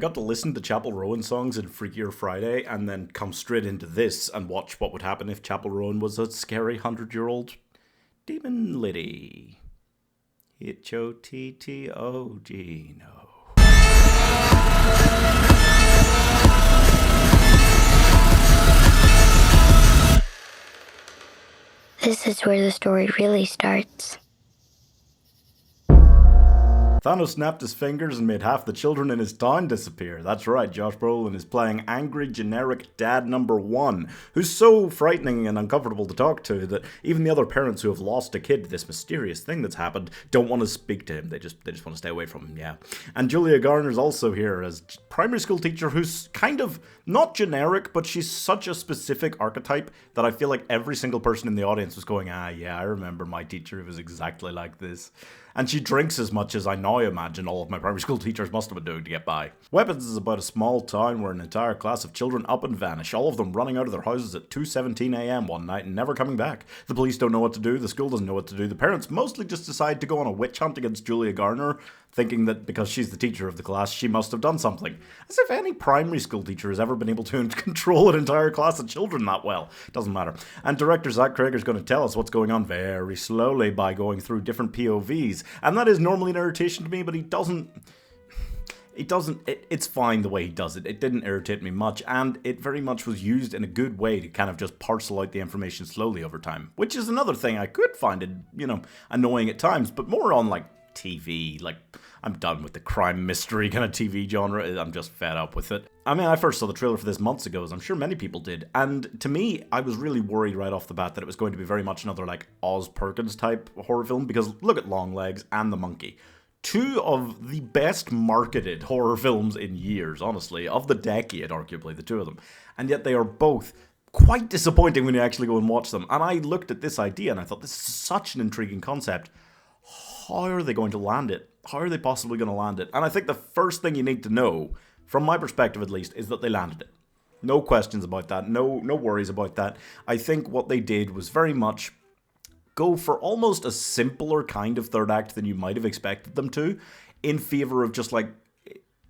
I got to listen to Chapel Rowan songs in Freakier Friday and then come straight into this and watch what would happen if Chapel Rowan was a scary 100-year-old demon lady. H-O-T-T-O-G, no. This is where the story really starts. Thanos snapped his fingers and made half the children in his town disappear. That's right, Josh Brolin is playing angry, generic dad number one, who's so frightening and uncomfortable to talk to that even the other parents who have lost a kid to this mysterious thing that's happened don't want to speak to him. They just want to stay away from him, yeah. And Julia Garner's also here as primary school teacher who's kind of not generic, but she's such a specific archetype that I feel like every single person in the audience was going, yeah, I remember my teacher who was exactly like this. And she drinks as much as I now imagine all of my primary school teachers must have been doing to get by. Weapons is about a small town where an entire class of children up and vanish, all of them running out of their houses at 2:17 a.m. one night and never coming back. The police don't know what to do, the school doesn't know what to do, the parents mostly just decide to go on a witch hunt against Julia Garner, thinking that because she's the teacher of the class, she must have done something. As if any primary school teacher has ever been able to control an entire class of children that well. Doesn't matter. And director Zach Cregger is going to tell us what's going on very slowly by going through different POVs. And that is normally an irritation to me, but it's fine the way he does it. It didn't irritate me much, and it very much was used in a good way to kind of just parcel out the information slowly over time. Which is another thing I could find it, annoying at times, but more on, TV. I'm done with the crime mystery kind of TV genre. I'm just fed up with it. I mean, I first saw the trailer for this months ago, as I'm sure many people did, and to me, I was really worried right off the bat that it was going to be very much another, Oz Perkins type horror film, because look at Longlegs and The Monkey. Two of the best marketed horror films in years, honestly, of the decade, arguably, the two of them. And yet they are both quite disappointing when you actually go and watch them. And I looked at this idea and I thought, this is such an intriguing concept. How are they going to land it? How are they possibly going to land it? And I think the first thing you need to know, from my perspective at least, is that they landed it. No questions about that. No worries about that. I think what they did was very much go for almost a simpler kind of third act than you might have expected them to, in favor of just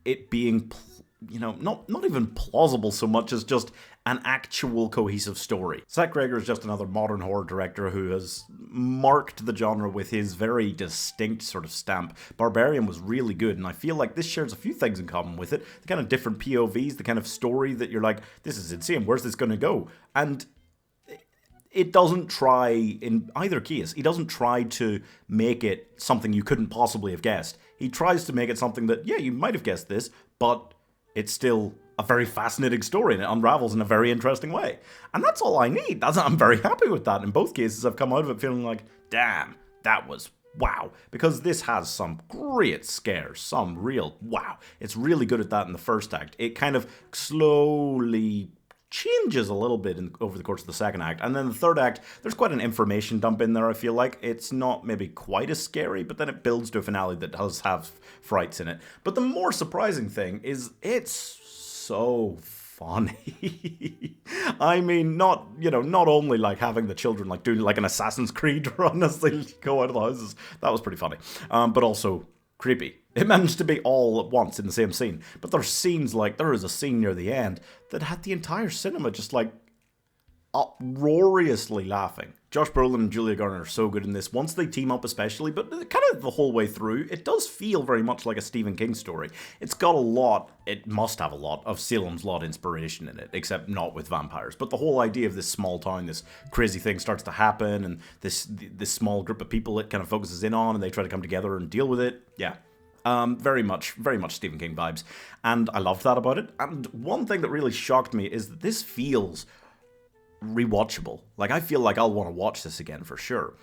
it being, not even plausible so much as just an actual cohesive story. Zach Cregger is just another modern horror director who has marked the genre with his very distinct sort of stamp. Barbarian was really good, and I feel like this shares a few things in common with it. The kind of different POVs, the kind of story that you're like, this is insane, where's this going to go? And it doesn't try, in either case, he doesn't try to make it something you couldn't possibly have guessed. He tries to make it something that, yeah, you might have guessed this, but it's still a very fascinating story and it unravels in a very interesting way. And that's all I need. I'm very happy with that. In both cases, I've come out of it feeling like, damn, that was wow. Because this has some great scares, some real wow. It's really good at that in the first act. It kind of slowly changes a little bit over the course of the second act. And then the third act, there's quite an information dump in there, I feel like. It's not maybe quite as scary, but then it builds to a finale that does have frights in it. But the more surprising thing is it's so funny. I mean, not only having the children doing an Assassin's Creed run as they go out of the houses. That was pretty funny. But also creepy. It managed to be all at once in the same scene. But there's scenes there is a scene near the end that had the entire cinema just uproariously laughing. Josh Brolin and Julia Garner are so good in this, once they team up especially, but kind of the whole way through, it does feel very much like a Stephen King story. It's got it must have a lot of Salem's Lot inspiration in it, except not with vampires. But the whole idea of this small town, this crazy thing starts to happen, and this small group of people it kind of focuses in on, and they try to come together and deal with it. Yeah. Very much Stephen King vibes. And I loved that about it. And one thing that really shocked me is that this feels rewatchable. I feel like I'll want to watch this again for sure.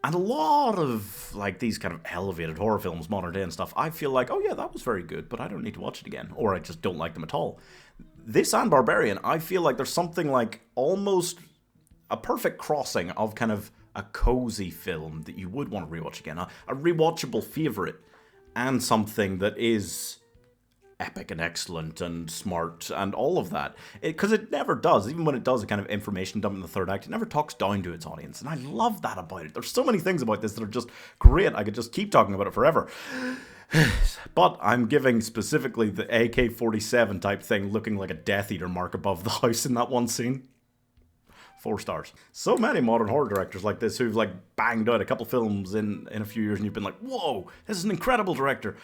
And a lot of these kind of elevated horror films, modern day and stuff, I feel like, oh yeah, that was very good, but I don't need to watch it again. Or I just don't like them at all. This and Barbarian, I feel like there's something almost a perfect crossing of kind of a cozy film that you would want to rewatch again. A rewatchable favorite. And something that is epic and excellent and smart and all of that. Because it never does. Even when it does a kind of information dump in the third act, it never talks down to its audience. And I love that about it. There's so many things about this that are just great. I could just keep talking about it forever. But I'm giving specifically the AK-47 type thing looking like a Death Eater mark above the house in that one scene. 4 stars. So many modern horror directors like this who've like banged out a couple films in a few years and you've been like, whoa, this is an incredible director.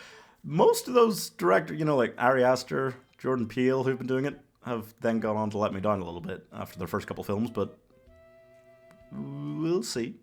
Most of those directors, you know, like Ari Aster, Jordan Peele, who've been doing it, have then gone on to let me down a little bit after their first couple films, but we'll see.